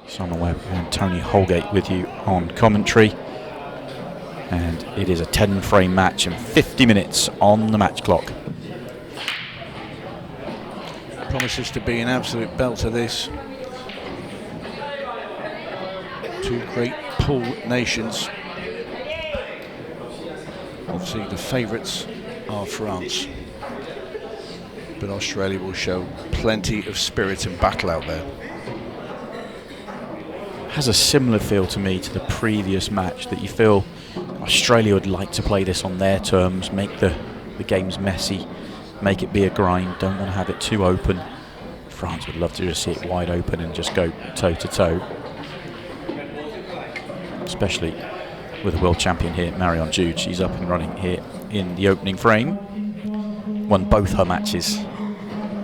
Simon Webb and Tony Holgate with you on commentary. And it is a 10-frame match and 50 minutes on the match clock. Promises to be an absolute belter, this. Two great pool nations. Obviously the favourites are France, but Australia will show plenty of spirit and battle out there. Has a similar feel to me to the previous match, that you feel Australia would like to play this on their terms, make the games messy, make it be a grind, don't want to have it too open. France would love to just see it wide open and just go toe to toe. Especially with the world champion here, Marion Jude. She's up and running here in the opening frame. Won both her matches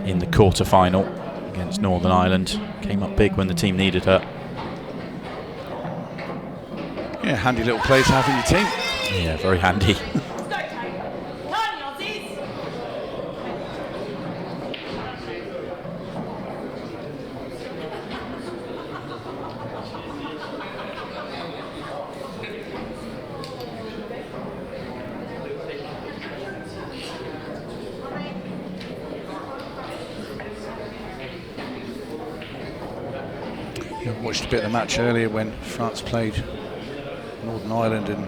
in the quarter-final against Northern Ireland. Came up big when the team needed her. Yeah, handy little place to have in your team. Yeah, very handy. I watched a bit of the match earlier when France played Northern Ireland and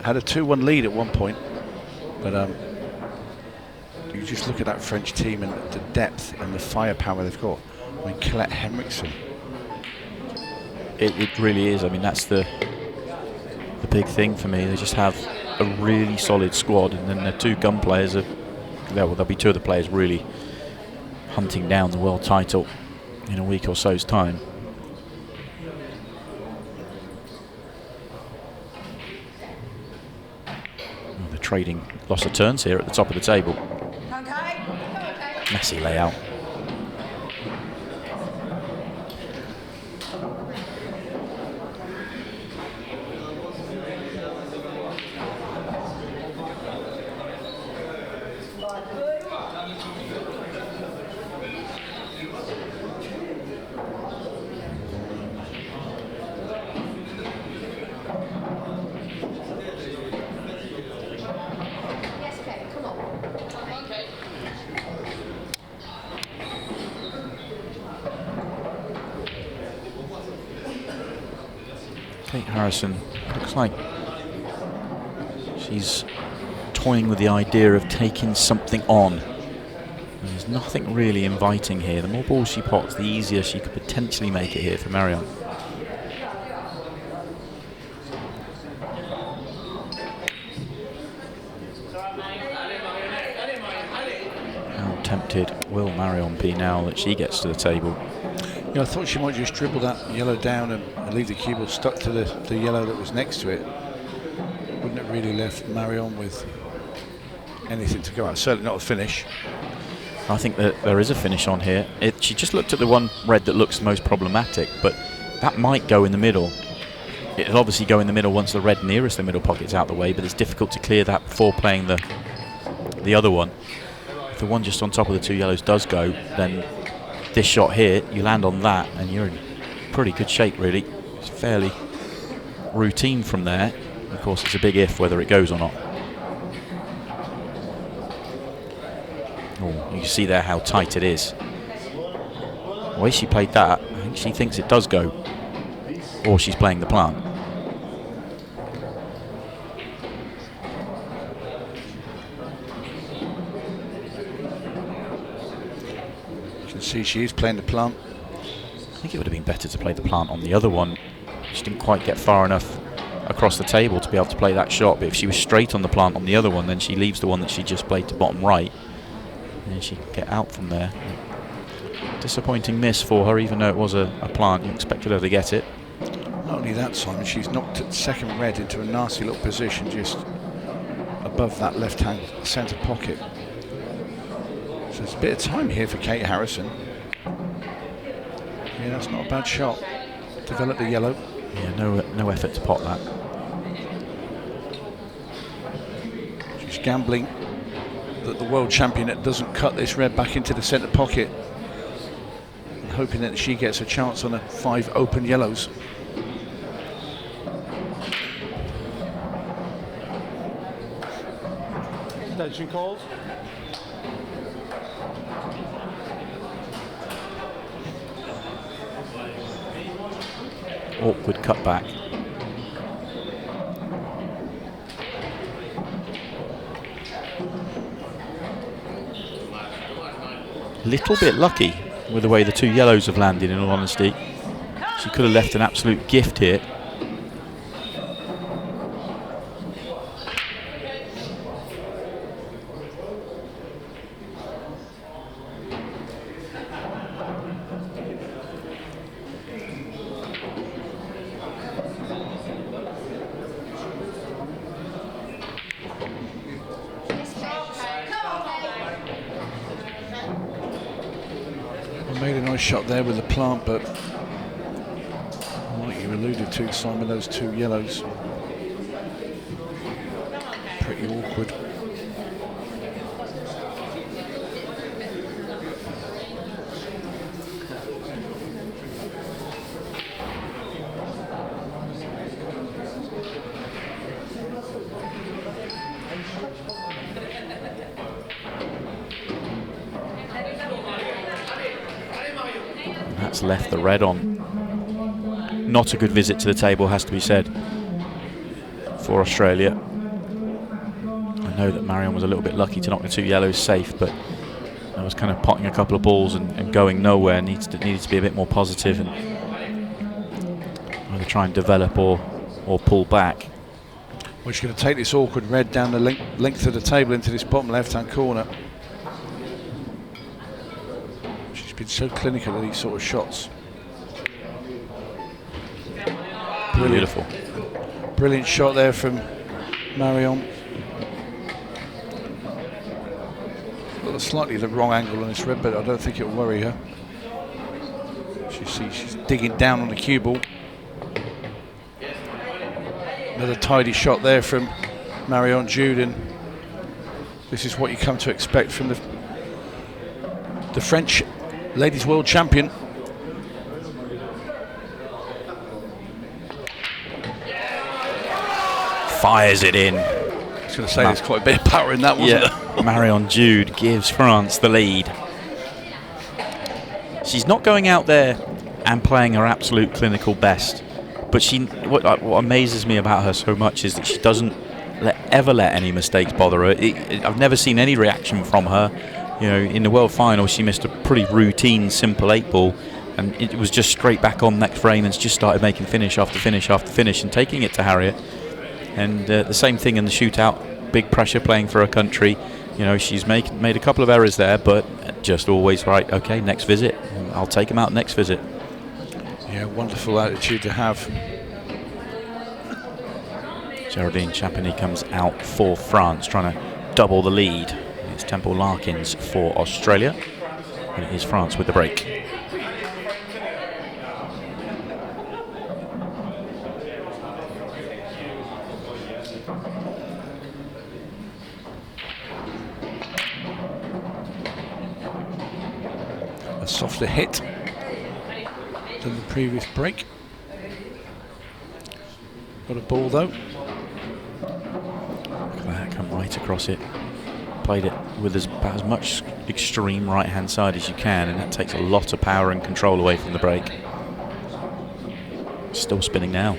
had a 2-1 lead at one point, but you just look at that French team and the depth and the firepower they've got. I mean, Colette Henriksen. It really is. I mean, that's the big thing for me. They just have a really solid squad, and then the two gun players are, well, there'll be two of the players really hunting down the world title in a week or so's time. Trading loss of turns here at the top of the table. Messy layout. Kate Harrison looks like she's toying with the idea of taking something on. There's nothing really inviting here. The more balls she pots, the easier she could potentially make it here for Marion. How tempted will Marion be now that she gets to the table? Yeah, I thought she might just dribble that yellow down and leave the cue ball stuck to the yellow that was next to it. Wouldn't have really left Marion with anything to go out. Certainly not a finish. I think that there is a finish on here. She just looked at the one red that looks most problematic, but that might go in the middle. It'll obviously go in the middle once the red nearest the middle pocket's out the way, but it's difficult to clear that before playing the other one. If the one just on top of the two yellows does go, then this shot here, you land on that and you're in pretty good shape, really. It's fairly routine from there. Of course, it's a big if whether it goes or not. Oh, you can see there how tight it is. The way she played that, I think she thinks it does go, or she's playing the plant. See, she is playing the plant. I think it would have been better to play the plant on the other one. She didn't quite get far enough across the table to be able to play that shot, but if she was straight on the plant on the other one, then she leaves the one that she just played to bottom right, and she can get out from there. Disappointing miss for her, even though it was a plant. You expected her to get it. Not only that, Simon, she's knocked at second red into a nasty little position just above that left-hand centre pocket. So there's a bit of time here for Kate Harrison. Yeah, that's not a bad shot. Develop the yellow. Yeah, no effort to pot that. She's gambling that the world champion doesn't cut this red back into the centre pocket. hoping that she gets a chance on a 5 open yellows. Attention calls. Awkward cutback. Little bit lucky with the way the 2 yellows have landed, in all honesty. She could have left an absolute gift here. Made a nice shot there with the plant, but like you alluded to, Simon, those 2 yellows, pretty awkward. That's left the red on. Not a good visit to the table, has to be said, for Australia. I know that Marion was a little bit lucky to knock the 2 yellows safe, but I was kind of potting a couple of balls and going nowhere. Needed to be a bit more positive and either try and develop or pull back. Well, she's going to take this awkward red down the length of the table into this bottom left-hand corner. She's been so clinical at these sort of shots. Beautiful. Brilliant shot there from Marion. Got slightly the wrong angle on this red, but I don't think it'll worry her. She's digging down on the cue ball. Another tidy shot there from Marion Jude, and this is what you come to expect from the French Ladies World Champion. Fires it in. I was going to say there's quite a bit of power in that, wasn't there? Marion Jude gives France the lead. She's not going out there and playing her absolute clinical best, but what amazes me about her so much is that she doesn't ever let any mistakes bother her. I've never seen any reaction from her. You know, in the world final, she missed a pretty routine, simple 8-ball, and it was just straight back on next frame and just started making finish after finish after finish and taking it to Harriet. And the same thing in the shootout, big pressure playing for her country. You know, she's made a couple of errors there, but just always right. Okay, next visit, I'll take him out next visit. Yeah, wonderful attitude to have. Geraldine Champagny comes out for France, trying to double the lead. It's Temple Larkins for Australia, and it is France with the break. A softer hit than the previous break. Got a ball though. Look at that, come right across it. Played it with about as much extreme right hand side as you can, and that takes a lot of power and control away from the break. Still spinning now.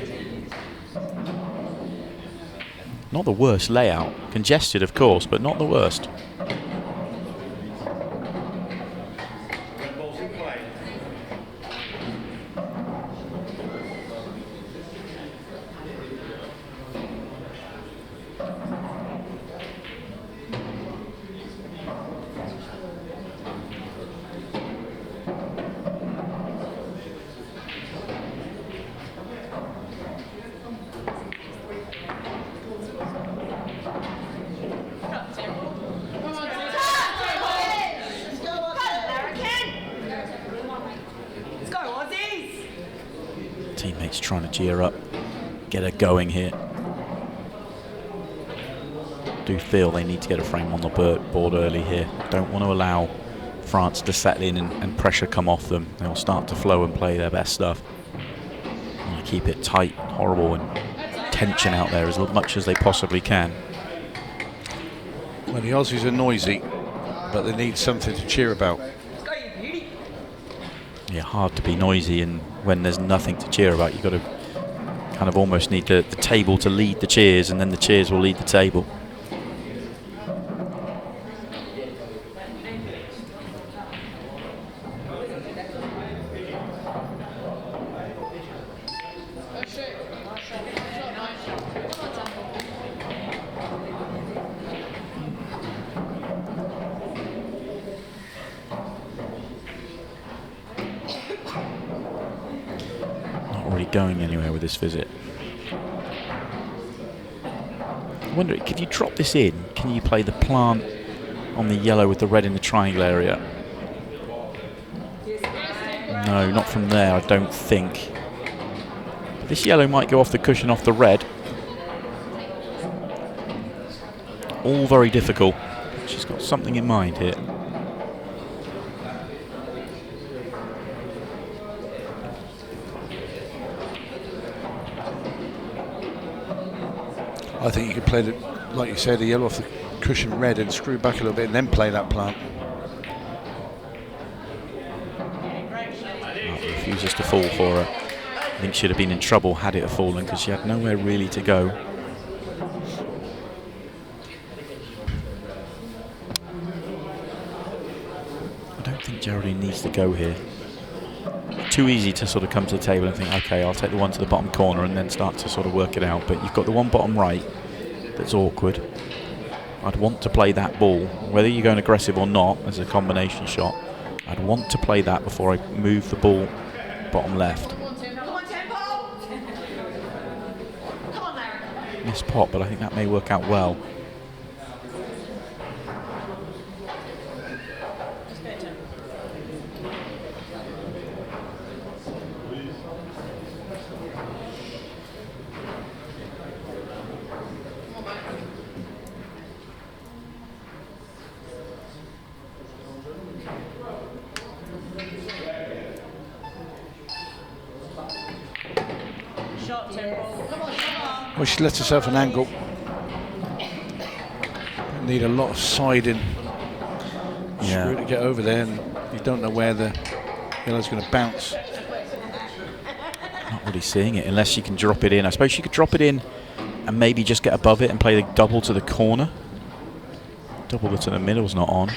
Not the worst layout. Congested, of course, but not the worst. Teammates trying to cheer up, get her going here. Do feel they need to get a frame on the board early here. Don't want to allow France to settle in and pressure come off them. They'll start to flow and play their best stuff. And you keep it tight, horrible, and tension out there as much as they possibly can. Well, the Aussies are noisy, but they need something to cheer about. Yeah, hard to be noisy, and when there's nothing to cheer about, you've got to kind of almost need the table to lead the cheers, and then the cheers will lead the table. Going anywhere with this visit. I wonder, if you drop this in, can you play the plant on the yellow with the red in the triangle area? No, not from there, I don't think. But this yellow might go off the cushion off the red. All very difficult. She's got something in mind here. I think you could play, like you said, the yellow off the cushion red and screw back a little bit and then play that plant. Oh, refuses to fall for her. I think she'd have been in trouble had it have fallen, because she had nowhere really to go. I don't think Geraldine needs to go here. Too easy to sort of come to the table and think, okay, I'll take the one to the bottom corner and then start to sort of work it out. But you've got the one bottom right that's awkward. I'd want to play that ball, whether you're going aggressive or not as a combination shot. I'd want to play that before I move the ball bottom left. Missed pot, but I think that may work out well. Well, she lets herself an angle. Need a lot of siding to get over there, and you don't know where the yellow's going to bounce. Not really seeing it unless you can drop it in. I suppose she could drop it in and maybe just get above it and play the double to the corner. Double to the middle's not on.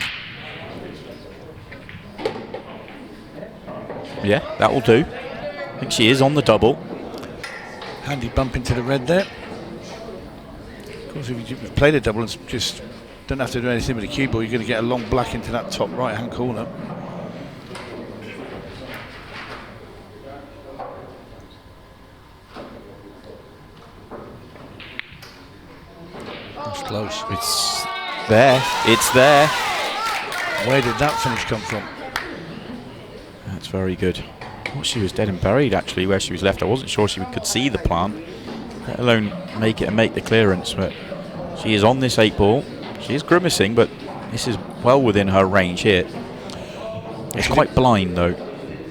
Yeah, that will do. I think she is on the double. Handy bump into the red there. Of course, if you play the double and just don't have to do anything with the cue ball, you're going to get a long black into that top right-hand corner. That's close. It's there. It's there. Where did that finish come from? That's very good. I thought she was dead and buried, actually, where she was left. I wasn't sure she could see the plant, let alone make it and make the clearance. But she is on this 8 ball. She is grimacing, but this is well within her range here. It's quite blind, though.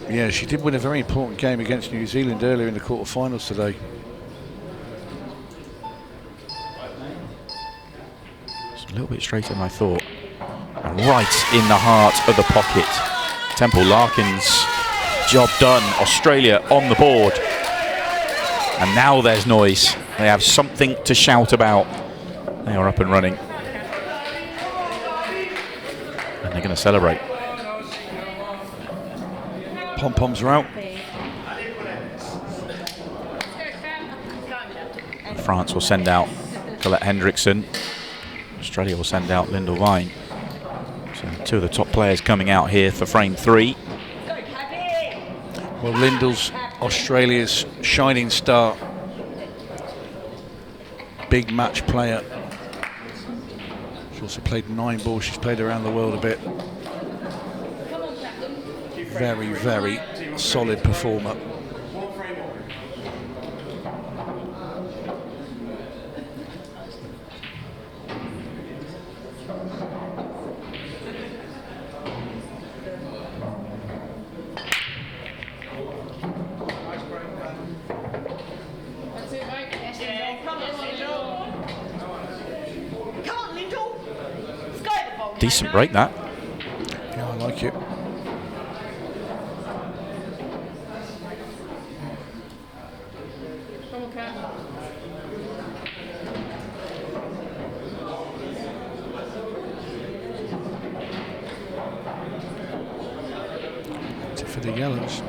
Yeah, she did win a very important game against New Zealand earlier in the quarterfinals today. It's a little bit straighter than I thought. And right in the heart of the pocket. Temple Larkin's job done. Australia on the board. And now there's noise. They have something to shout about. They are up and running. And they're going to celebrate. Pom-poms are out. France will send out Colette Hendrickson. Australia will send out Lyndall Vine. So 2 of the top players coming out here for frame 3. Well, Lyndall's Australia's shining star. Big match player. She's also played 9 balls. She's played around the world a bit. Very, very solid performer. Decent break, that. Yeah, I like it. For the yellows.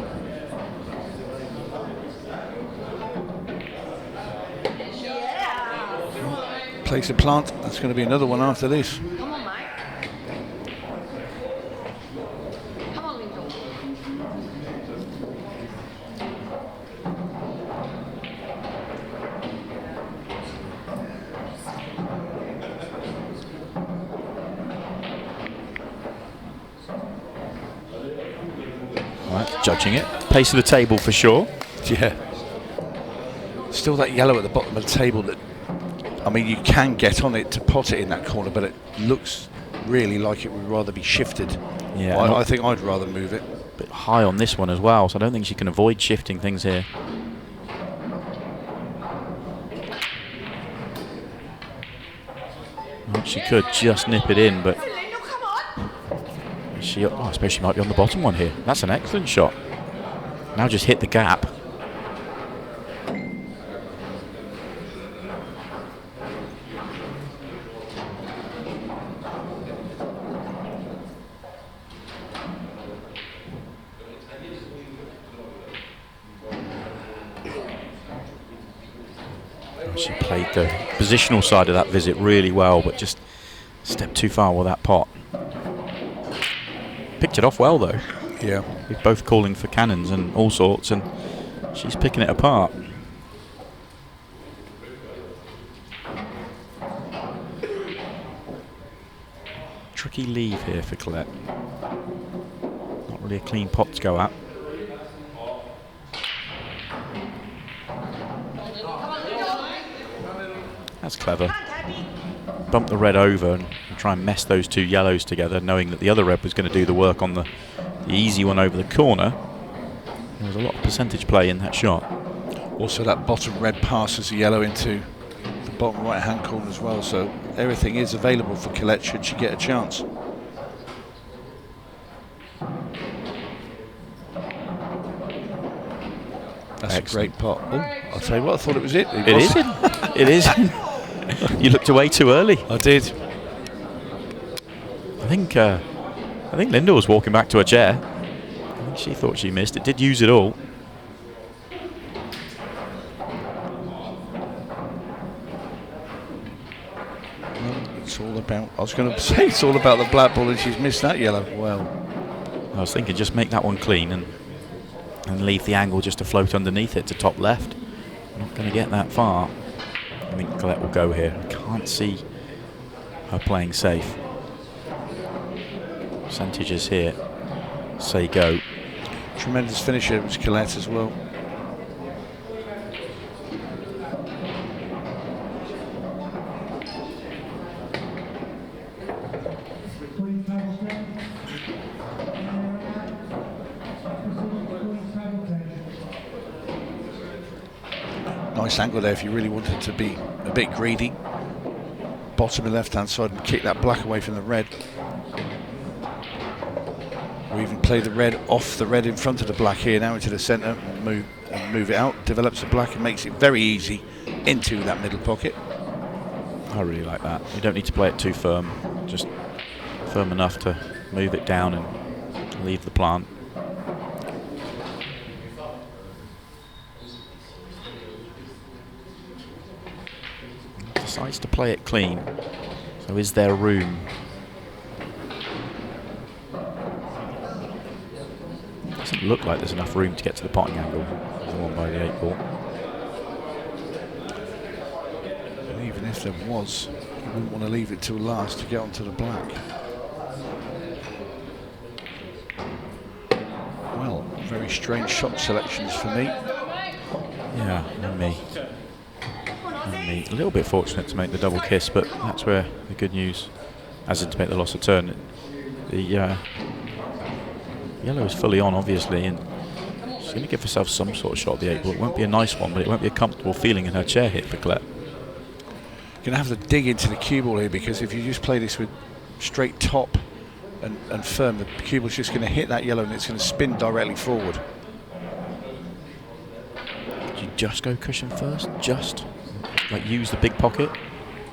Place a plant. That's going to be another one after this. Come on, Mike. Come on, Lindor. Right, judging it. Pace of the table for sure. Yeah. Still that yellow at the bottom of the table that, I mean, you can get on it to pot it in that corner, but it looks really like it would rather be shifted. Yeah, I think I'd rather move it. A bit high on this one as well, so I don't think she can avoid shifting things here. Well, she could just nip it in, but Lindor, come on. I suppose she might be on the bottom one here. That's an excellent shot. Now just hit the gap. She played the positional side of that visit really well, but just stepped too far with that pot. Picked it off well though. Yeah. We're both calling for cannons and all sorts, and she's picking it apart. Tricky leave here for Colette. Not really a clean pot to go at. That's clever. Bump the red over and try and mess those two yellows together, knowing that the other red was going to do the work on the easy one over the corner. There was a lot of percentage play in that shot. Also, that bottom red passes the yellow into the bottom right-hand corner as well, so everything is available for Colette should she get a chance. That's Excellent. a great pot. Oh, I'll tell you what, I thought it was it. It is in. It is in. You looked away too early. I did. I think Linda was walking back to her chair. I think she thought she missed. It did use it all. It's all about, I was going to say it's all about the black ball and she's missed that yellow. Well, I was thinking just make that one clean and leave the angle just to float underneath it to top left. Not going to get that far. I think Colette will go here. I can't see her playing safe. Percentages here say go. tremendous finisher was Colette as well. Nice angle there if you really wanted to be a bit greedy. Bottom and left hand side and kick that black away from the red. Or even play the red off the red in front of the black here now into the centre and move it out. Develops the black and makes it very easy into that middle pocket. I really like that. You don't need to play it too firm, just firm enough to move it down and leave the plant. Decides to play it clean. So is there room? Doesn't look like there's enough room to get to the potting angle. The one by the 8 ball. And even if there was, you wouldn't want to leave it till last to get onto the black. Well, very strange shot selections for me. Yeah, and me. A little bit fortunate to make the double kiss, but that's where the good news, as in to make the loss of turn. The yellow is fully on, obviously, and she's going to give herself some sort of shot at the 8 ball. It won't be a nice one, but it won't be a comfortable feeling in her chair hit for Colette. You're going to have to dig into the cue ball here, because if you just play this with straight top and firm, the cue ball's just going to hit that yellow and it's going to spin directly forward. Did you just go cushion first? Just like use the big pocket?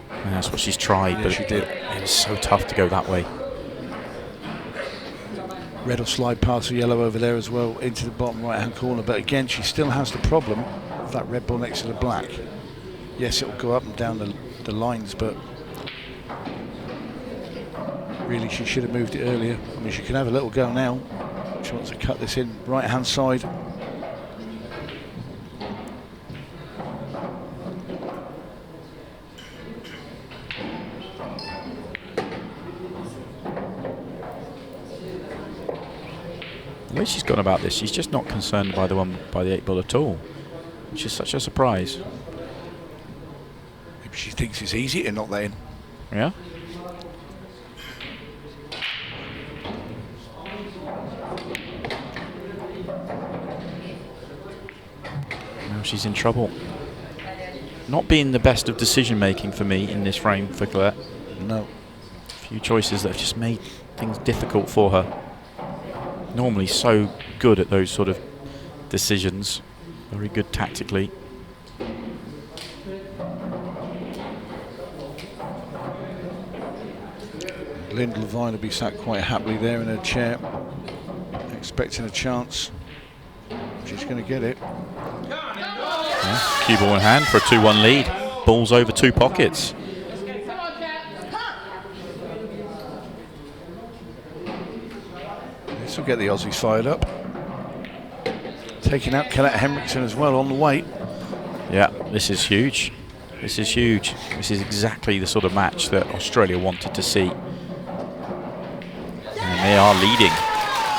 And that's what she's tried, Yeah, but she did. It was so tough to go that way. Red will slide past the yellow over there as well into the bottom right hand corner, but again she still has the problem of that red ball next to the black. Yes, it will go up and down the lines, but really she should have moved it earlier. I mean, she can have a little go now. She wants to cut this in right hand side. The way she's gone about this, she's just not concerned by the 8 ball at all, which is such a surprise. Maybe she thinks it's easy to knock that in. Yeah. Now she's in trouble. Not being the best of decision making for me in this frame for Colette. No. A few choices that have just made things difficult for her. Normally so good at those sort of decisions, very good tactically. Linda Levine will be sat quite happily there in her chair, expecting a chance. She's going to get it. Yeah, cue ball in hand for a 2-1 lead. Ball's over 2 pockets. This will get the Aussies fired up. Taking out Colette Henriksen as well on the way. Yeah, this is huge. This is huge. This is exactly the sort of match that Australia wanted to see. And they are leading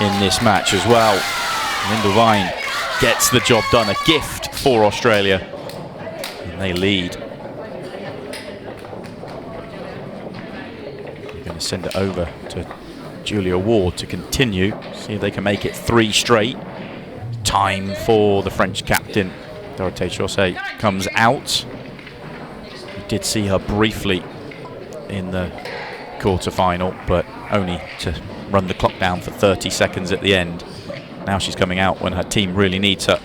in this match as well. Linda Vine gets the job done. A gift for Australia. And they lead. They're going to send it over to Julia Ward to continue. See if they can make it 3 straight. Time for the French captain. Dorothée Chaussée comes out. We did see her briefly in the quarter-final, but only to run the clock down for 30 seconds at the end. Now she's coming out when her team really needs her.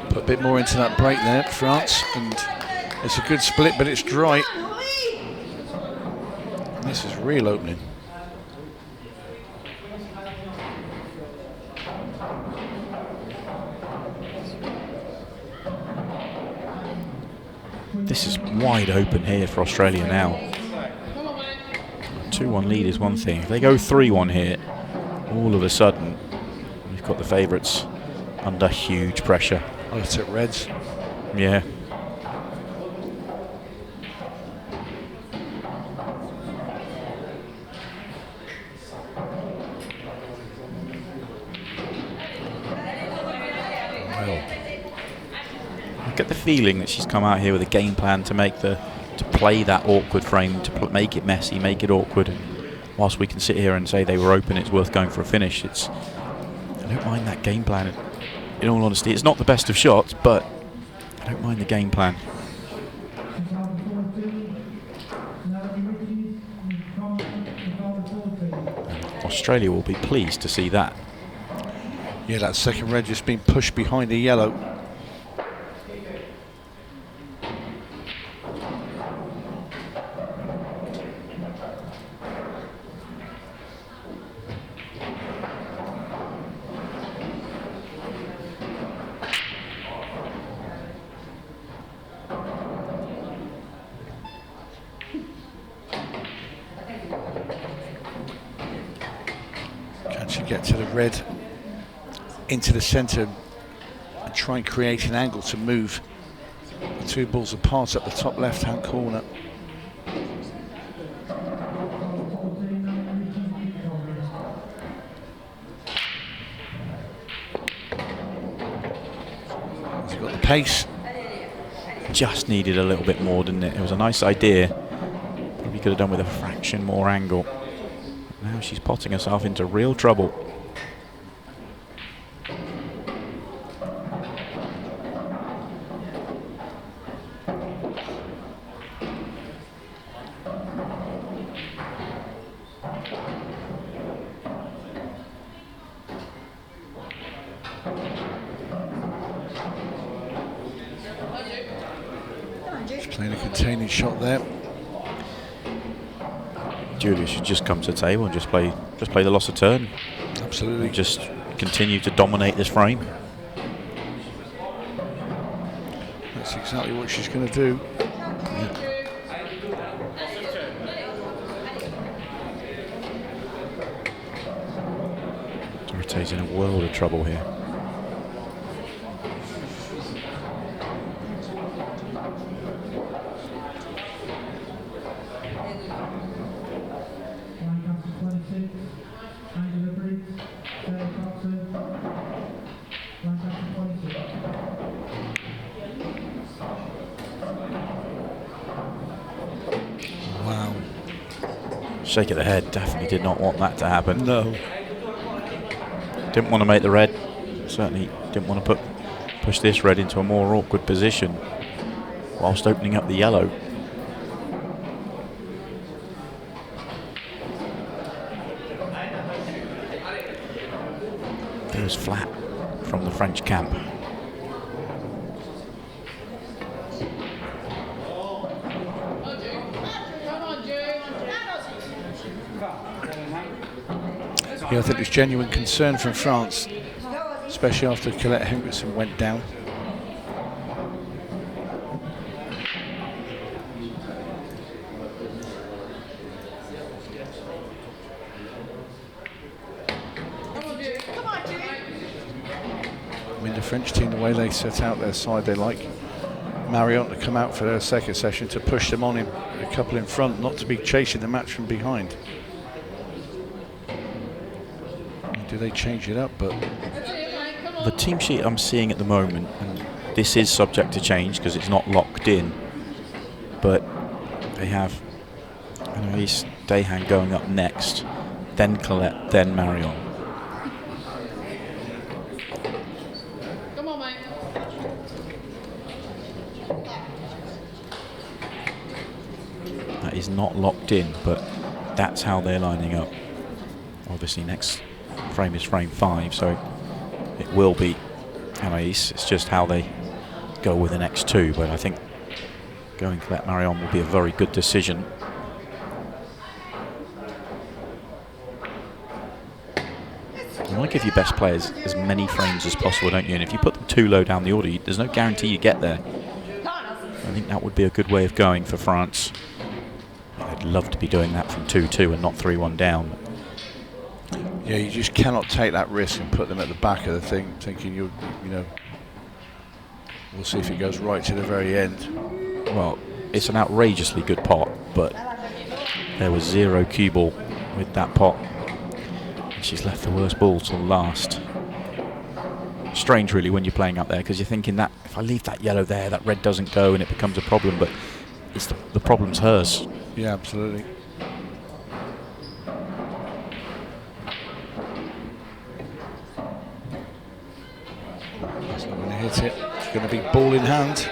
Put a bit more into that break there, France, and it's a good split, but it's dry. And this is real opening. This is wide open here for Australia now. 2-1 lead is one thing. If they go 3-1 here, all of a sudden, we've got the favourites under huge pressure. Oh, it's at Reds. Yeah. Well, I get the feeling that she's come out here with a game plan to play that awkward frame, to make it messy, make it awkward. And whilst we can sit here and say they were open, it's worth going for a finish. I don't mind that game plan. In all honesty, it's not the best of shots, but I don't mind the game plan. Australia will be pleased to see that. Yeah, that second red just been pushed behind the yellow. Can she get to the red into the centre and try and create an angle to move the two balls apart up the top left-hand corner. He's got the pace. Just needed a little bit more, didn't it? It was a nice idea. Probably could have done with a fraction more angle. Now she's potting herself into real trouble. Playing a containing shot there. Julia should just come to the table and just play the loss of turn. Absolutely. And just continue to dominate this frame. That's exactly what she's going to do. Dorothea's in a world of trouble here. Wow. Shake of the head, definitely did not want that to happen. No. Didn't want to make the red. Certainly didn't want to push this red into a more awkward position whilst opening up the yellow. It was flat from the French camp. Yeah, I think there's genuine concern from France, especially after Colette Henderson went down. I mean, the French team, the way they set out their side, they like Marion to come out for their second session to push them on in a couple in front, not to be chasing the match from behind. Do they change it up? But the team sheet I'm seeing at the moment, and this is subject to change because it's not locked in, but they have Anaïs Dehan going up next, then Colette, then Marion. Come on, mate. That is not locked in, but that's how they're lining up. Obviously next frame is frame 5, so it will be Anaïs. It's just how they go with the next two, but I think going Colette Marion will be a very good decision. You want to give your best players as many frames as possible, don't you? And if you put them too low down the order, there's no guarantee you get there. I think that would be a good way of going for France. I'd love to be doing that from 2-2 and not 3-1 down. yeah, you just cannot take that risk and put them at the back of the thing, thinking you know, we'll see if it goes right to the very end. Well, it's an outrageously good pot, but there was 0 cue ball with that pot. And she's left the worst ball till last. Strange, really, when you're playing up there, because you're thinking that if I leave that yellow there, that red doesn't go and it becomes a problem, but it's the problem's hers. Yeah, absolutely. It's not going to hit it. It's going to be ball in hand.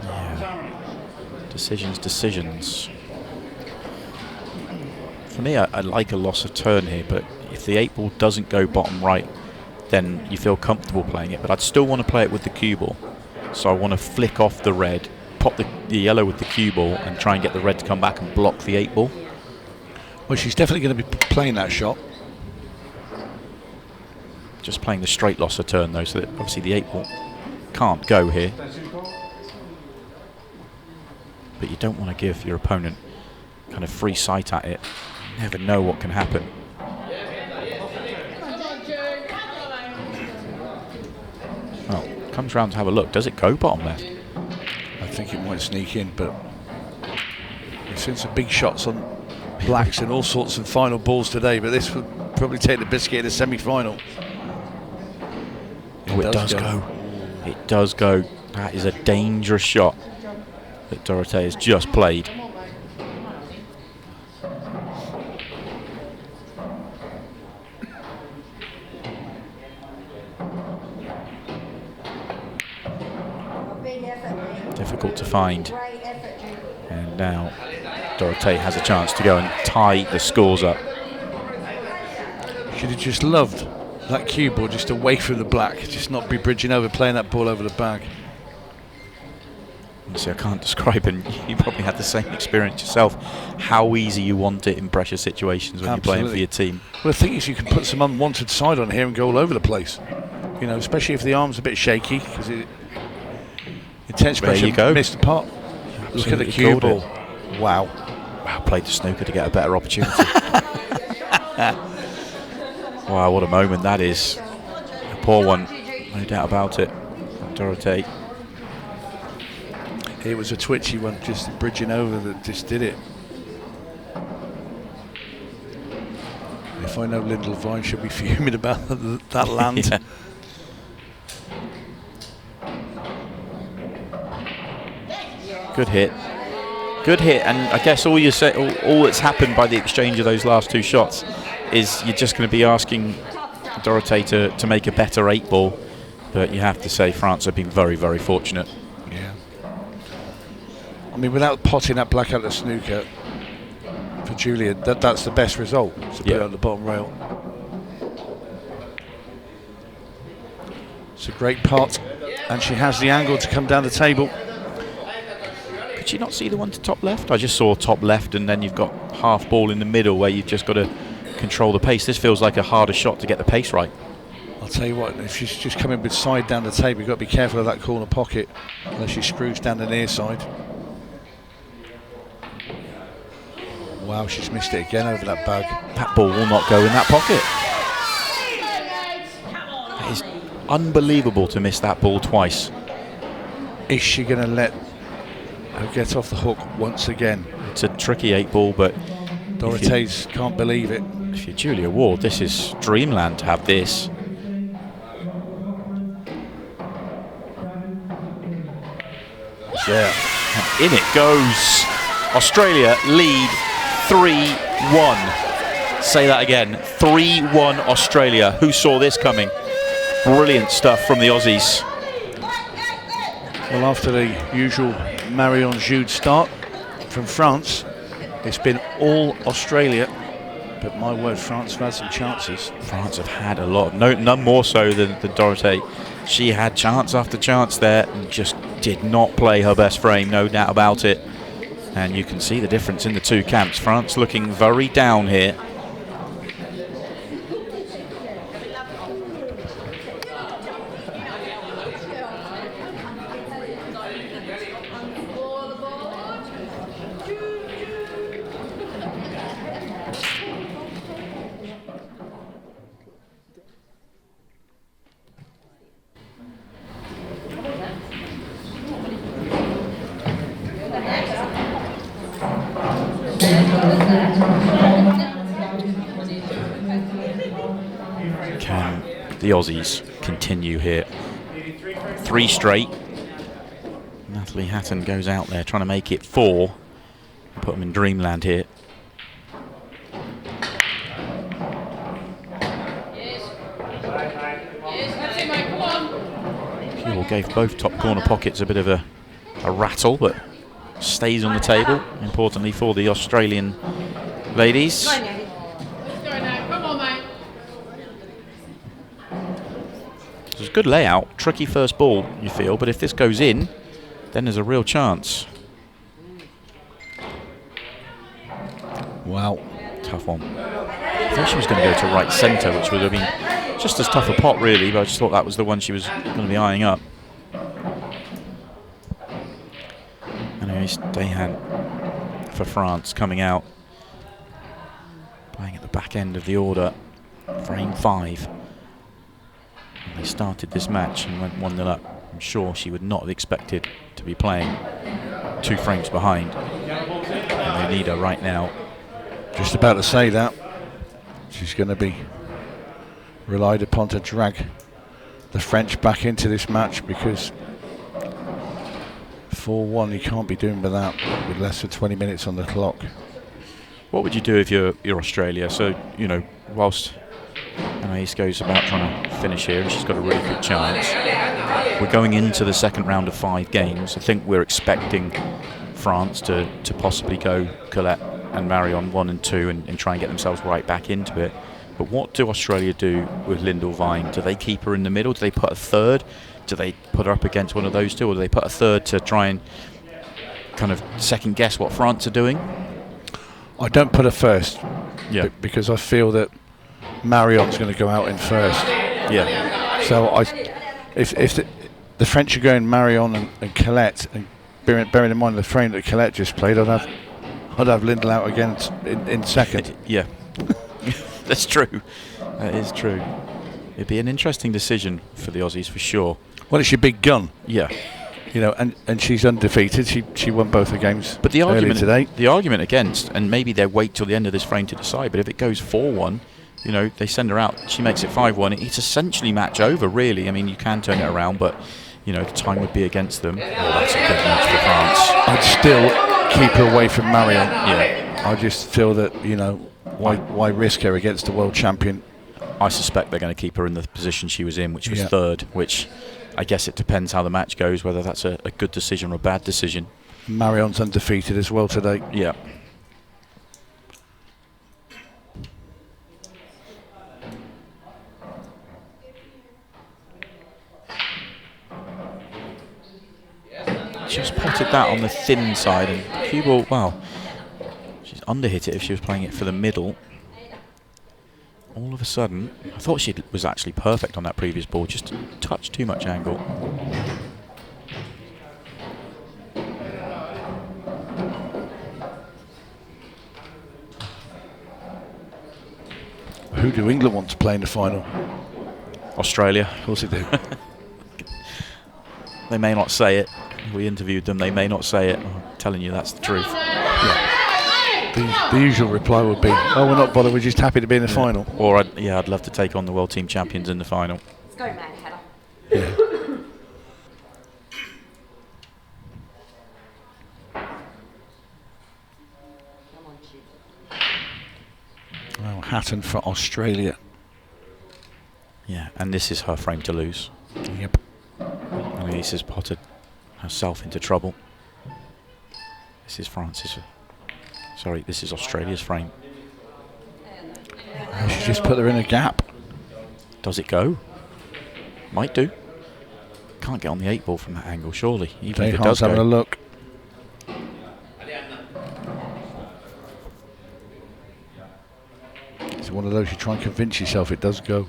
Yeah. Decisions. For me, I like a loss of turn here, but if the 8 ball doesn't go bottom right, then you feel comfortable playing it. But I'd still want to play it with the cue ball. So I want to flick off the red, pop the yellow with the cue ball, and try and get the red to come back and block the 8 ball. Well, she's definitely going to be playing that shot. Just playing the straight loss of turn, though, so that obviously the 8 ball can't go here. But you don't want to give your opponent kind of free sight at it. You never know what can happen. comes round to have a look. Does it go bottom left? I think it might sneak in, but we've seen some big shots on blacks and all sorts of final balls today, but this would probably take the biscuit in the semi-final. Oh, it does go. It does go. That is a dangerous shot that Dorothée has just played. Difficult to find. And now Dorothée has a chance to go and tie the scores up. Should have just loved that cue ball just away from the black, just not be bridging over, playing that ball over the bag. Honestly, I can't describe, and you probably had the same experience yourself, how easy you want it in pressure situations when Absolutely. you're playing for your team. Well, the thing is, you can put some unwanted side on here and go all over the place. You know, especially if the arm's a bit shaky, because intense There pressure you go. missed the pot. Look at the Absolutely cue called ball. it. Wow. Wow, played the snooker to get a better opportunity. Wow, what a moment that is. A poor one, no doubt about it. Dorothée. It was a twitchy one, just bridging over, that just did it. If I know Lyndall Vine should be fuming about that land. Yeah. Good hit. Good hit, and I guess all that's happened by the exchange of those last two shots is you're just going to be asking Dorothée to make a better 8-ball, but you have to say France have been very, very fortunate. Yeah. I mean, without potting that black out of the snooker, for Julia, that's the best result, to put it on the bottom rail. It's a great pot, and she has the angle to come down the table. Did you not see the one to top left? I just saw top left, and then you've got half ball in the middle where you've just got to control the pace. This feels like a harder shot to get the pace right. I'll tell you what, if she's just coming with side down the table, you've got to be careful of that corner pocket, unless she screws down the near side. Wow, she's missed it again over that bag. That ball will not go in that pocket. It is unbelievable to miss that ball twice. Is she going to let her get off the hook once again? It's a tricky 8-ball, but Dorothée can't believe it. if you're Julia Ward, this is dreamland to have this. Yeah. And in it goes. Australia lead 3-1. Say that again, 3-1 Australia. Who saw this coming? Brilliant stuff from the Aussies. Well, after the usual Marion Jude start from France, it's been all Australia, but my word, France have had some chances. France have had a lot, none more so than Dorothée. She had chance after chance there and just did not play her best frame, no doubt about it. And you can see the difference in the two camps. France looking very down here. Can the Aussies continue here? 3 straight. Natalie Hatton goes out there trying to make it 4. Put them in dreamland here. Pure gave both top corner pockets a bit of a rattle, but stays on the table, importantly for the Australian ladies. It's a good layout, tricky first ball, you feel, but if this goes in, then there's a real chance. Wow. Tough one. I thought she was going to go to right centre, which would have been just as tough a pot, really, but I just thought that was the one she was going to be eyeing up. Anyways, Dehan for France coming out, playing at the back end of the order, frame 5. And they started this match and went 1-0 up. I'm sure she would not have expected to be playing 2 frames behind. And they need her right now. Just about to say that. She's going to be relied upon to drag the French back into this match, because 4-1 you can't be doing without with less than 20 minutes on the clock. What would you do if you're Australia? So, you know, whilst Anais goes about trying to finish here, and she's got a really good chance, we're going into the second round of 5 games. I think we're expecting France to possibly go Colette and Marion 1 and 2 and try and get themselves right back into it. But what do Australia do with Lyndall Vine? Do they keep her in the middle? Do they put a third? Do they put her up against one of those two? Or do they put a third to try and kind of second guess what France are doing? I don't put her first, Yeah. because I feel that Marion's going to go out in first. Yeah. So if the French are going Marion and Colette, and bearing in mind the frame that Colette just played, I'd have Lyndall out again in second. Yeah. That's true. That is true. It'd be an interesting decision for the Aussies for sure. Well, it's your big gun. Yeah. You know, and she's undefeated. She won both her games. But the argument today. The argument against, and maybe they wait till the end of this frame to decide, but if it goes 4-1, you know, they send her out, she makes it 5-1, it's essentially match over, really. I mean, you can turn it around, but, you know, the time would be against them. Oh, that's a good match for France. I'd still keep her away from Marion. Yeah. I just feel that, you know, why risk her against the world champion? I suspect they're going to keep her in the position she was in, which was Yeah. third, which I guess it depends how the match goes, whether that's a good decision or a bad decision. Marion's undefeated as well today. Yeah. Just potted that on the thin side, and cue ball, wow, she's underhit it if she was playing it for the middle. All of a sudden, I thought she was actually perfect on that previous ball, just a touch too much angle. Who do England want to play in the final? Australia. Of course they do. They may not say it. We interviewed them, they may not say it. I'm telling you, that's the truth. The usual reply would be, oh, we're not bothered, we're just happy to be in the final. Or, I'd love to take on the World Team Champions in the final. Let's go, Mad Hatter. Yeah. Come on, Chief. Well, Hatton for Australia. Yeah, and this is her frame to lose. Yep. Elise has potted herself into trouble. This is France's. Sorry, this is Australia's frame. She just put her in a gap. Does it go? Might do. Can't get on the 8 ball from that angle, surely. Even if it does having go. a look. It's one of those you try and convince yourself it does go.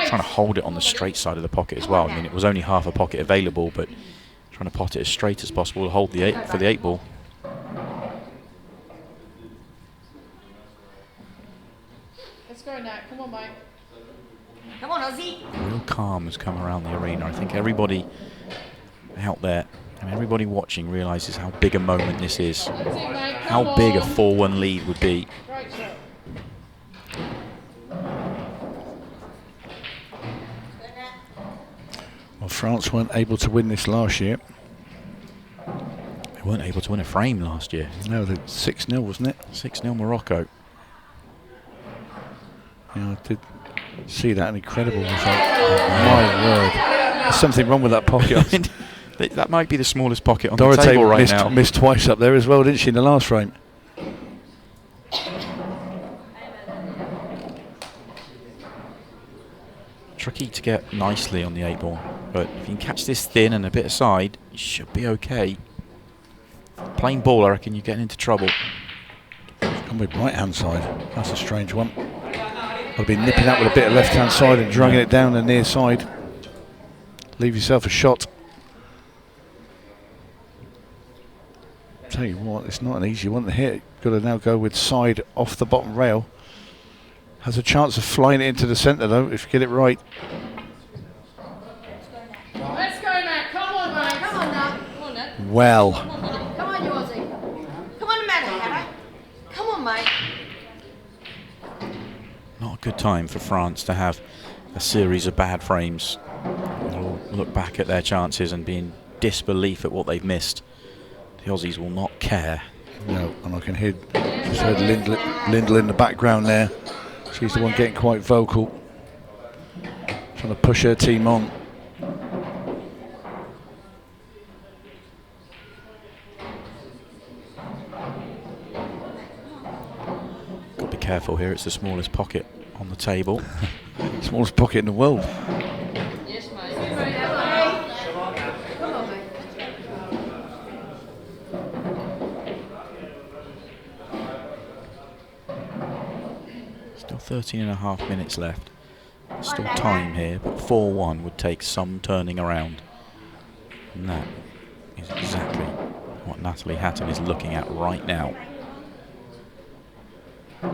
Trying to hold it on the straight side of the pocket as well. I mean, it was only half a pocket available, but trying to pot it as straight as possible to hold the 8 for the 8 ball. Let's go, Nat. Come on, mate. Come on, Ozzy. Real calm has come around the arena. I think everybody out there and everybody watching realises how big a moment this is. That's it, mate. How Come big a on. 4-1 lead would be. Great shot. Well, France weren't able to win this last year. They weren't able to win a frame last year. No, the 6-0, wasn't it? 6-0 Morocco. Yeah, I did see that, an incredible result. Oh, my word. There's something wrong with that pocket. That might be the smallest pocket on the Dorothée table right now. missed twice up there as well, didn't she, in the last frame? Tricky to get nicely on the 8 ball, but if you can catch this thin and a bit aside, you should be okay. Plain ball, I reckon you're getting into trouble. It's gone with right hand side. That's a strange one. Got to be nipping out with a bit of left hand side and dragging it down the near side. Leave yourself a shot. So tell you what, it's not an easy one to hit. Got to now go with side off the bottom rail. Has a chance of flying it into the centre though, if you get it right. Let's go now. Come on, mate. Come on now. Come on now. Well, Come on, you Aussie. Come on, man, Harry. Come on, mate. Not a good time for France to have a series of bad frames. They'll look back at their chances and be in disbelief at what they've missed. The Aussies will not care. no, and I can hear, just heard Lyndall in the background there. She's the one getting quite vocal, trying to push her team on. Got to be careful here. It's the smallest pocket on the table. Smallest pocket in the world. Yes, mate. Come on, mate. Still 13.5 minutes left. Still time here, but 4-1 would take some turning around. And that is exactly what Natalie Hatton is looking at right now. And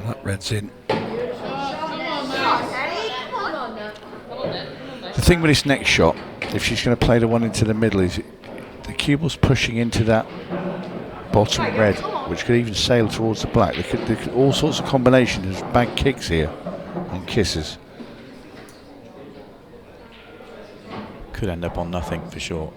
that red's in. Come on, mate. Come on now. Come on now. The thing with this next shot, if she's going to play the one into the middle, is the cue ball's pushing into that bottom red, which could even sail towards the black. There could all sorts of combinations of bad kicks here and kisses. Could end up on nothing for sure.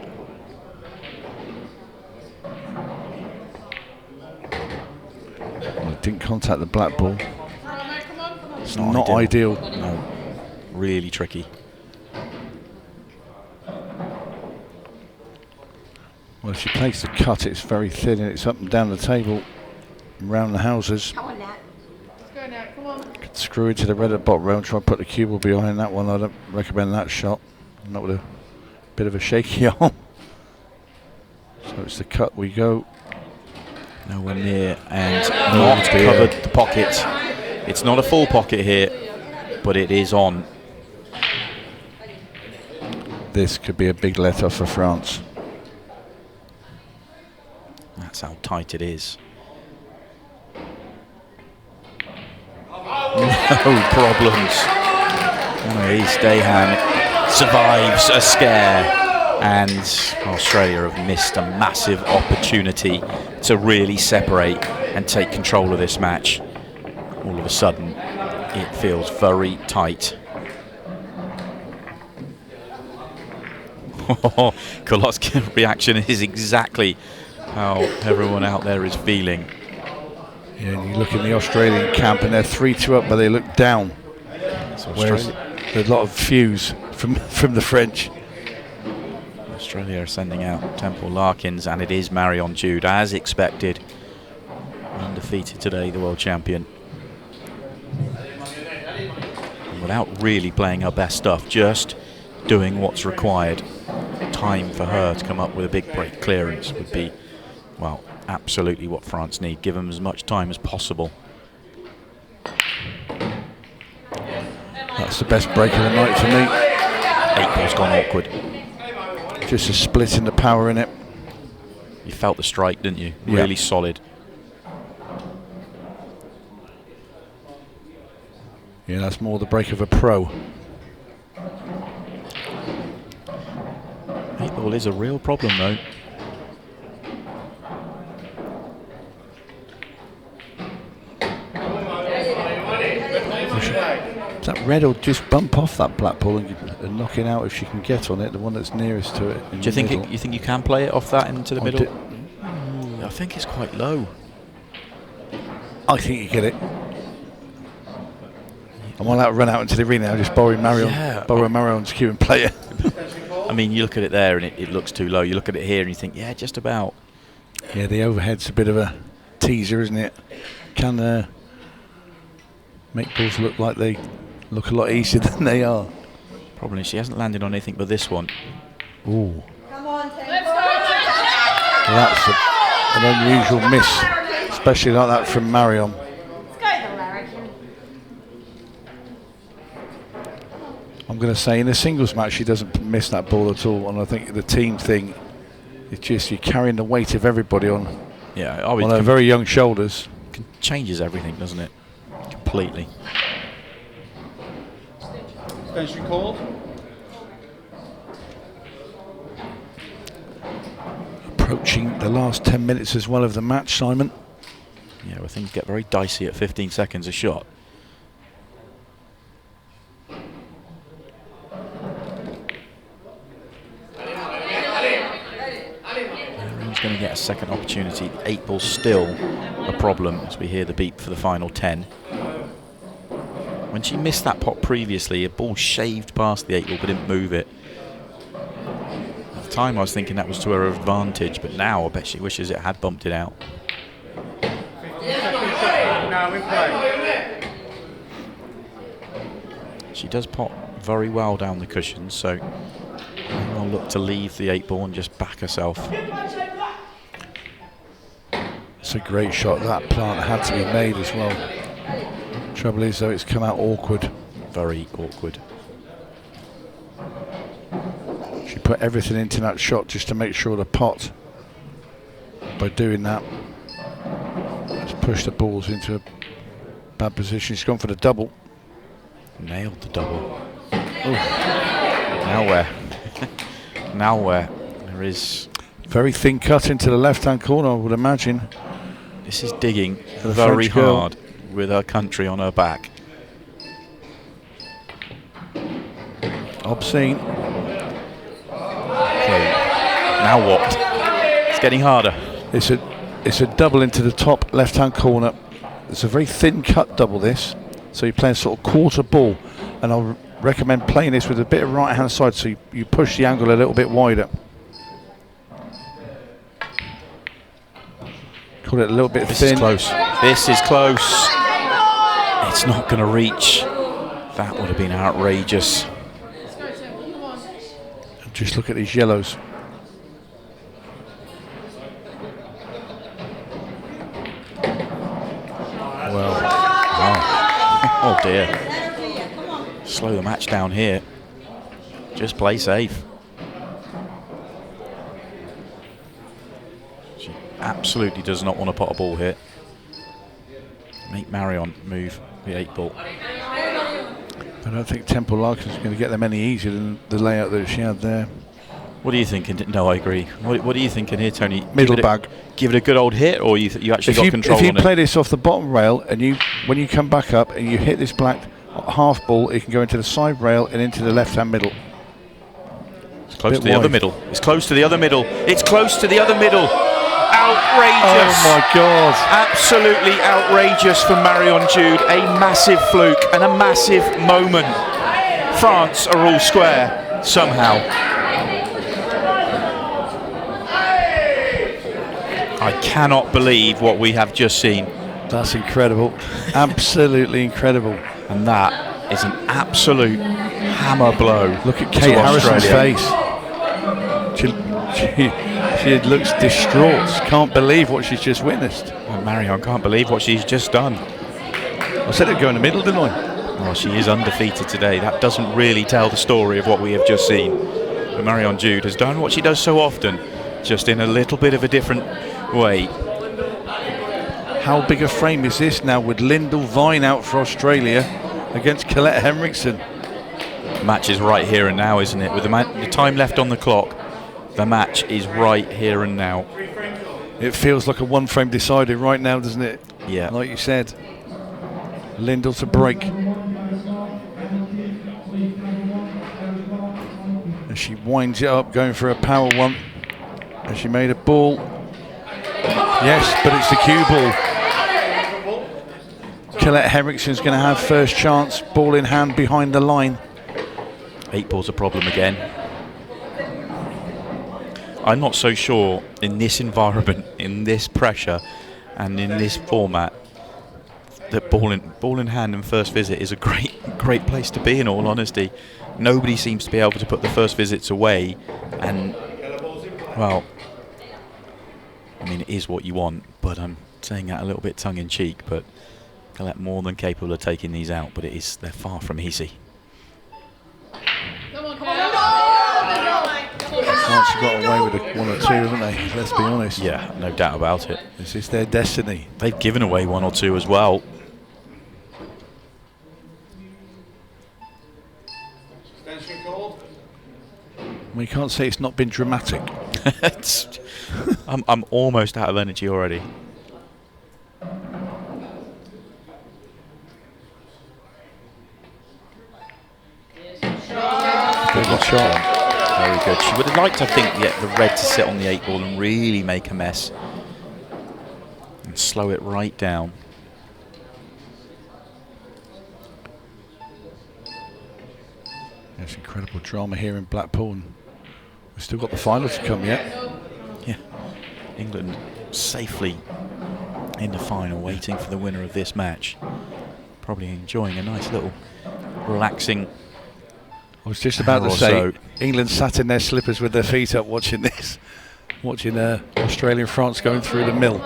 Well, it didn't contact the black ball. Come on, mate. Come on. Come on. It's not ideal. No, really tricky. Well, if she plays the cut, it's very thin and it's up and down the table, around the houses. Come on now. Let's go now. Come on. Could screw into the red at bottom round, try and put the cue ball behind that one. I don't recommend that shot. Not with a bit of a shaky arm. So it's the cut we go. Nowhere near, and not covered the pocket. It's not a full pocket here, but it is on. This could be a big let off for France. That's how tight it is. No problems. East Dahan survives a scare, and Australia have missed a massive opportunity to really separate and take control of this match. All of a sudden, it feels very tight. Kolot's reaction is exactly how everyone out there is feeling. Yeah, and you look in the Australian camp and they're 3-2 up, but they look down. Whereas there's a lot of fuse from the French. Australia are sending out Temple Larkins, and it is Marion Jude, as expected. Undefeated today, the world champion. And without really playing her best stuff, just doing what's required. Time for her to come up with a big break clearance would be, well, absolutely what France need. Give them as much time as possible. That's the best break of the night for me. 8 ball's gone awkward. Just a split in the power in it. You felt the strike, didn't you? Yeah. Really solid. Yeah, that's more the break of a pro. 8 ball is a real problem, though. That red will just bump off that black ball and knock it out if she can get on it, the one that's nearest to it. Do you think you think you can play it off that into the middle? I I think it's quite low. think you get it. I'm allowed to run out into the arena now, just borrow Marion's cue and play it. I mean, you look at it there and it looks too low. You look at it here and you think, yeah, just about. Yeah, the overhead's a bit of a teaser, isn't it? Can make balls look like they look a lot easier than they are. Problem is she hasn't landed on anything but this one. Ooh. Come on, team. Let's go. Well, that's an unusual miss, especially like that from Marion. Let's go, the Larrikin. I'm going to say in a singles match she doesn't miss that ball at all, and I think the team thing, it's just you're carrying the weight of everybody on on her very young shoulders. Changes everything, doesn't it? Completely. Suspension called. Approaching the last 10 minutes as well of the match, Simon. Yeah, well, things get very dicey at 15 seconds a shot. He's going to get a second opportunity. The 8 ball's still a problem as we hear the beep for the final 10. When she missed that pot previously, a ball shaved past the 8 ball but didn't move it. At the time I was thinking that was to her advantage, but now I bet she wishes it had bumped it out. She does pot very well down the cushions, so I'll look to leave the 8 ball and just back herself. It's a great shot. That plant had to be made as well. Trouble is, though, it's come out awkward. Very awkward. She put everything into that shot just to make sure the pot, by doing that, has pushed the balls into a bad position. She's gone for the double. Nailed the double. Ooh. Now where? Now where? There is... Very thin cut into the left-hand corner, I would imagine. This is digging very hard with her country on her back. Obscene. Okay. Now what? It's getting harder. It's a double into the top left-hand corner. It's a very thin cut double, this. So you're playing sort of quarter ball, and I'll recommend playing this with a bit of right-hand side, so you push the angle a little bit wider. Call it a little bit thin. This is close. This is close. It's not going to reach. That would have been outrageous. Just look at these yellows. Well, oh dear. Slow the match down here. Just play safe. She absolutely does not want to pot a ball here. Make Marion move the 8 ball. I don't think Temple Larkin's going to get them any easier than the layout that she had there. What are you thinking? No, I agree. What are you thinking here, Tony? Middle bag. Give it a good old hit, or you actually got control on it? If you play this off the bottom rail, and when you come back up and you hit this black half ball, it can go into the side rail and into the left-hand middle. It's close to the other middle. It's close to the other middle. It's close to the other middle. Outrageous. Oh my God. Absolutely outrageous from Marion Jude. A massive fluke and a massive moment. France are all square somehow. I cannot believe what we have just seen. That's incredible. Absolutely incredible. And that is an absolute hammer blow. Look at Kate Harrison's face. She looks distraught. Can't believe what she's just witnessed. Well, Marion can't believe what she's just done. I said it'd go in the middle, didn't I? Well, she is undefeated today. That doesn't really tell the story of what we have just seen. But Marion Jude has done what she does so often, just in a little bit of a different way. How big a frame is this now with Lyndall Vine out for Australia against Colette Henriksen? The match is right here and now, isn't it? With the time left on the clock, the match is right here and now. It feels like a one-frame decider right now, doesn't it? Yeah. Like you said. Lyndall to break. And she winds it up, going for a power one. And she made a ball. Yes, but it's the cue ball. Colette Henriksen's going to have first chance, ball in hand behind the line. 8 ball's a problem again. I'm not so sure in this environment, in this pressure, and in this format, that ball in hand and first visit is a great place to be. In all honesty, nobody seems to be able to put the first visits away, and well, I mean, it is what you want, but I'm saying that a little bit tongue-in-cheek. But Colette more than capable of taking these out, but they're far from easy. France have got away with one or two, haven't they? Let's be honest. Yeah, no doubt about it. This is their destiny. They've given away one or two as well. Suspension called. We can't say it's not been dramatic. I'm almost out of energy already. Good shot. Very good. She would have liked, I think, the red to sit on the 8 ball and really make a mess and slow it right down. There's incredible drama here in Blackpool. And we've still got the final to come yet. Yeah, England safely in the final, waiting for the winner of this match. Probably enjoying a nice little relaxing. I was just about to say, so. England sat in their slippers with their feet up watching this, watching Australia and France going through the mill.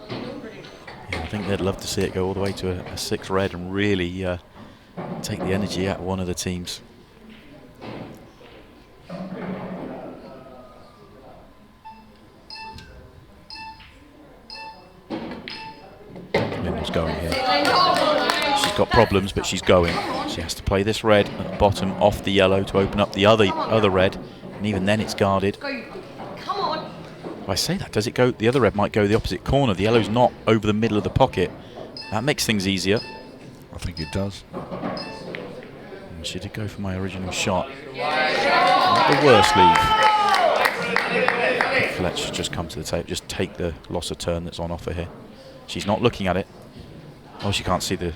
Yeah, I think they'd love to see it go all the way to a 6 red and really take the energy out of one of the teams. Lyndall's going here. She's got problems, but she's going. She has to play this red at the bottom off the yellow to open up the other red, and even then it's guarded. Come on. If I say that, does it go? The other red might go the opposite corner. The yellow's not over the middle of the pocket. That makes things easier. I think it does. And she did go for my original shot. Not the worst leave. Let's just come to the tape. Just take the loss of turn that's on offer here. She's not looking at it. Oh, she can't see the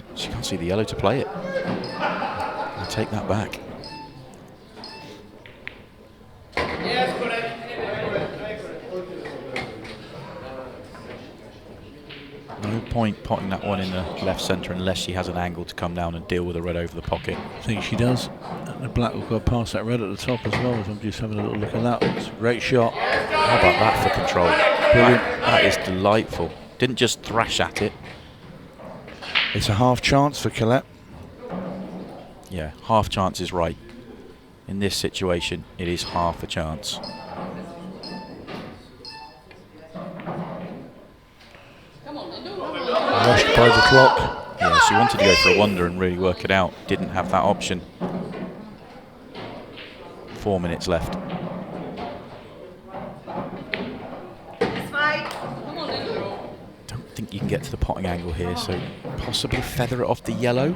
yellow to play it. I'll take that back. No point potting that one in the left centre unless she has an angle to come down and deal with the red over the pocket. I think she does. And the black will go past that red at the top as well. So I'm just having a little look at that. It's a great shot. How about that for control? Brilliant. That is delightful. Didn't just thrash at it. It's a half chance for Colette. Yeah, half chance is right. In this situation, it is half a chance. Rushed by the clock. Yeah, she wanted to go for a wonder and really work it out. Didn't have that option. 4 minutes left. Don't think you can get to the potting angle here, so possibly feather it off the yellow.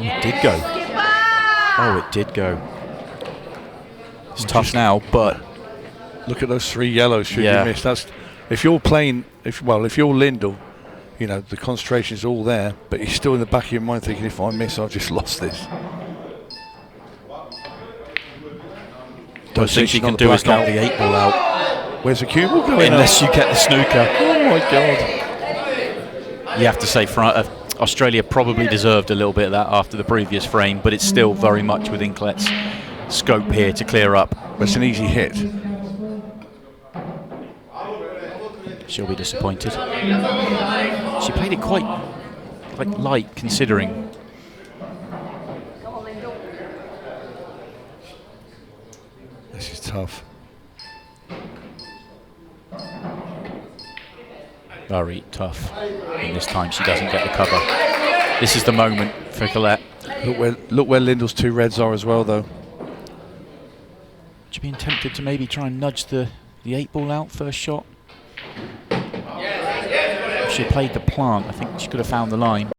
Oh, it did go. Oh, it did go. It's tough now, but Look at those 3 yellows should Yeah. you miss. That's if you're playing. If you're Lyndall, you know the concentration is all there, but you're still in the back of your mind thinking, if I miss, I've just lost this. worst thing she can do is knock the 8 ball out. Where's the cue ball going? Unless you get the snooker. Oh my God! You have to say Australia probably deserved a little bit of that after the previous frame, but it's still very much within Colette's scope here to clear up. But it's an easy hit. She'll be disappointed. She played it quite light considering. This is tough. Very tough. And this time she doesn't get the cover. This is the moment for Colette. Look where Lyndall's 2 reds are as well, though. Would you be tempted to maybe try and nudge the 8 ball out first shot? If she played the plant, I think she could have found the line.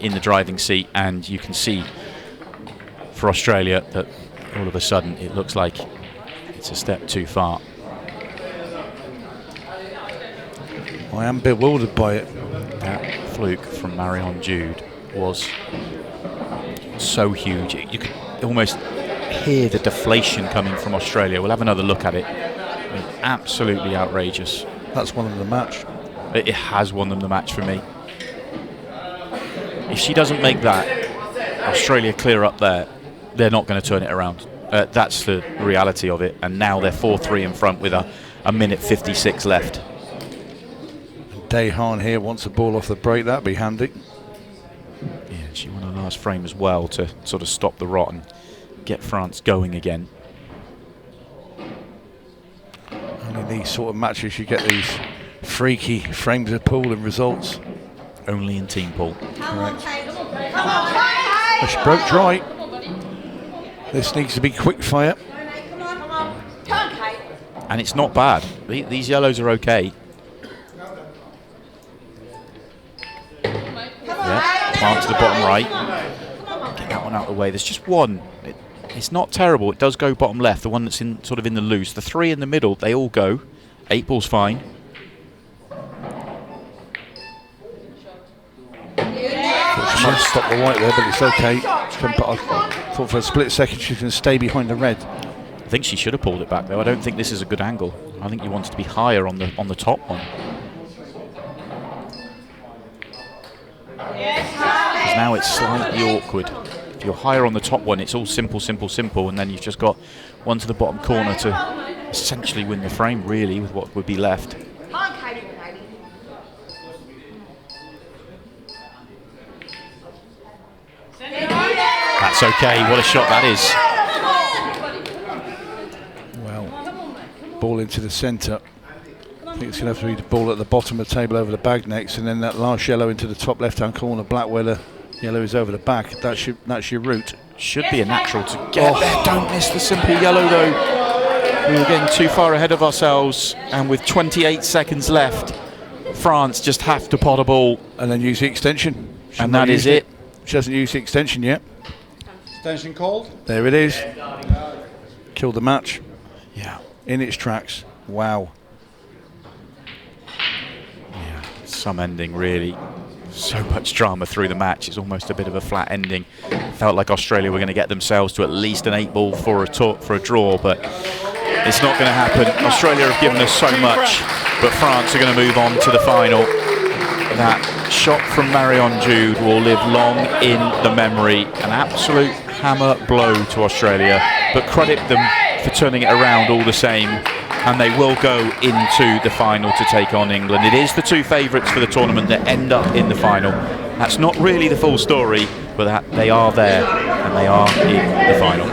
in the driving seat, and you can see for Australia that all of a sudden it looks like it's a step too far. I am bewildered by it. That fluke from Marion Jude was so huge. You could almost hear the deflation coming from Australia. We'll have another look at it. I mean, absolutely outrageous. That's won them the match. It has won them the match for me. If she doesn't make that, Australia clear up there, they're not going to turn it around. That's the reality of it. And now they're 4-3 in front with a minute 56 left. Dehan here wants a ball off the break. That'd be handy. Yeah, she won her last frame as well to sort of stop the rot and get France going again. And in these sort of matches, you get these freaky frames of pool and results. Only in team pool. Come on, Kate. Come on, Kate. She broke dry. This needs to be quick fire. Come on, come on. Come on, Kate. And it's not bad. These yellows are okay. Yeah, plant to the bottom right. Get that one out of the way. There's just one. It's not terrible. It does go bottom left, the one that's in sort of in the loose. The three in the middle, they all go. 8 ball's fine. She might stop the white there, but it's okay. I thought for a split second she can stay behind the red. I think she should have pulled it back though. I don't think this is a good angle. I think you want it to be higher on the top one. Because now it's slightly awkward. If you're higher on the top one, it's all simple, simple, simple, and then you've just got one to the bottom corner to essentially win the frame, really, with what would be left. Come on, Katie, baby. That's okay. What a shot that is. Well, ball into the centre. I think it's going to have to be the ball at the bottom of the table over the bag next, and then that last yellow into the top left-hand corner, black where the yellow is over the back. That's your route. Should be a natural to get there. Don't miss the simple yellow though. We were getting too far ahead of ourselves, and with 28 seconds left, France just have to pot a ball. And then use the extension. And that is it. She hasn't used the extension yet. Extension called. There it is. Killed the match. Yeah. In its tracks. Wow. Yeah. Some ending, really. So much drama through the match. It's almost a bit of a flat ending. Felt like Australia were going to get themselves to at least an 8 ball for a draw, but it's not going to happen. Australia have given us so much, but France are going to move on to the final. That shot from Marion Jude will live long in the memory. An absolute hammer blow to Australia, but credit them for turning it around all the same, and they will go into the final to take on England. It is the two favourites for the tournament that end up in the final. That's not really the full story, but that they are there and they are in the final.